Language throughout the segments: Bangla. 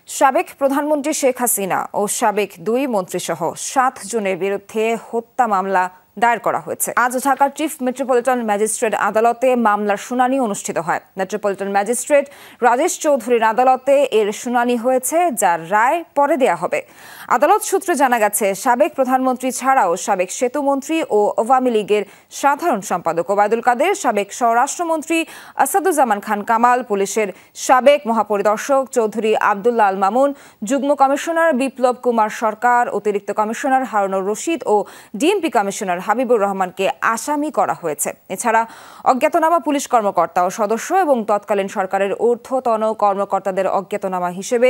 সাবেক প্রধানমন্ত্রী শেখ হাসিনা ও সাবেক দুই মন্ত্রীসহ ৭ জনের বিরুদ্ধে হত্যা মামলা দায়ের করা হয়েছে। আজ ঢাকার চিফ মেট্রোপলিটন ম্যাজিস্ট্রেট আদালতে মামলার শুনানি অনুষ্ঠিত হয়। মেট্রোপলিটন ম্যাজিস্ট্রেট রাজেশ চৌধুরীর আদালতে এর শুনানি হয়েছে, যার রায় পরে দেয়া হবে। আদালত সূত্রে জানা গেছে, সাবেক প্রধানমন্ত্রী ছাড়াও সাবেক সেতুমন্ত্রী ও আওয়ামী লীগের সাধারণ সম্পাদক ওবায়দুল কাদের, সাবেক স্বরাষ্ট্রমন্ত্রী আসাদুজ্জামান খান কামাল, পুলিশের সাবেক মহাপরিদর্শক চৌধুরী আব্দুল্লাহ আল মামুন, যুগ্ম কমিশনার বিপ্লব কুমার সরকার, অতিরিক্ত কমিশনার হারুনুর রশিদ ও ডিএমপি কমিশনার হাবিবুর রহমানকে আসামি করা হয়েছে। এছাড়া অজ্ঞাতনামা পুলিশ কর্মকর্তা ও সদস্য এবং তৎকালীন সরকারের ঊর্ধ্বতন কর্মকর্তাদের অজ্ঞাতনামা হিসেবে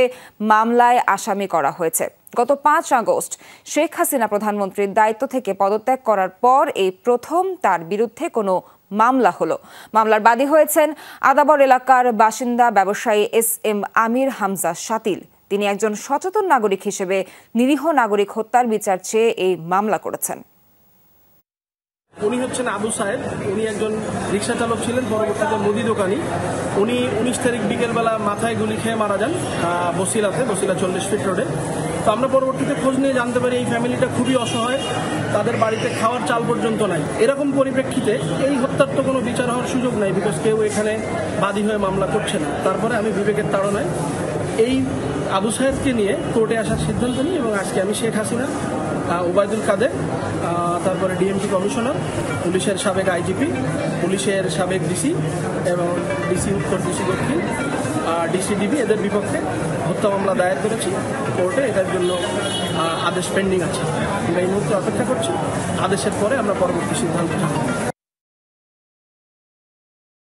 মামলায় আসামি করা হয়েছে। গত ৫ আগস্ট শেখ হাসিনা প্রধানমন্ত্রীর দায়িত্ব থেকে পদত্যাগ করার পর এই প্রথম তার বিরুদ্ধে কোনো মামলা হলো। মামলার বাদী হয়েছেন আদাবর এলাকার বাসিন্দা ব্যবসায়ী এস.এম. আমির হামজা শাতিল। তিনি একজন সচেতন নাগরিক হিসেবে নিরীহ নাগরিক হত্যার বিচার চেয়ে এই মামলা করেছেন। উনি হচ্ছেন আবু সাহেব। উনি একজন রিক্সা চালক ছিলেন, পরবর্তীতে মুদি দোকানি। উনি ১৯ তারিখ বিকেলবেলা মাথায় গুলি খেয়ে মারা যান বসিলা ৪০ ফিট রোডে। তো আমরা পরবর্তীতে খোঁজ নিয়ে জানতে পারি এই ফ্যামিলিটা খুবই অসহায়, তাদের বাড়িতে খাওয়ার চাল পর্যন্ত নাই। এরকম পরিপ্রেক্ষিতে এই হত্যার তো কোনো বিচার হওয়ার সুযোগ নাই, বিকজ কেউ এখানে বাদী হয়ে মামলা করছে না। তারপরে আমি বিবেকের তাড়নায় এই আবু সাহেবকে নিয়ে কোর্টে আসার সিদ্ধান্ত নিই এবং আজকে আমি শেখ হাসিনা, ওবায়দুল কাদের, তারপরে ডিএমপি কমিশনার, পুলিশের সাবেক আইজিপি, পুলিশের সাবেক ডিসি এবং ডিসি উত্তর, ডিসি দক্ষিণ, ডিসিডিবি এদের বিপক্ষে হত্যা মামলা দায়ের করেছি কোর্টে। এটার জন্য আদেশ পেন্ডিং আছে। আমরা এই মুহূর্তে অপেক্ষা করছি। আদেশের পরে আমরা পরবর্তী সিদ্ধান্ত জানাবো।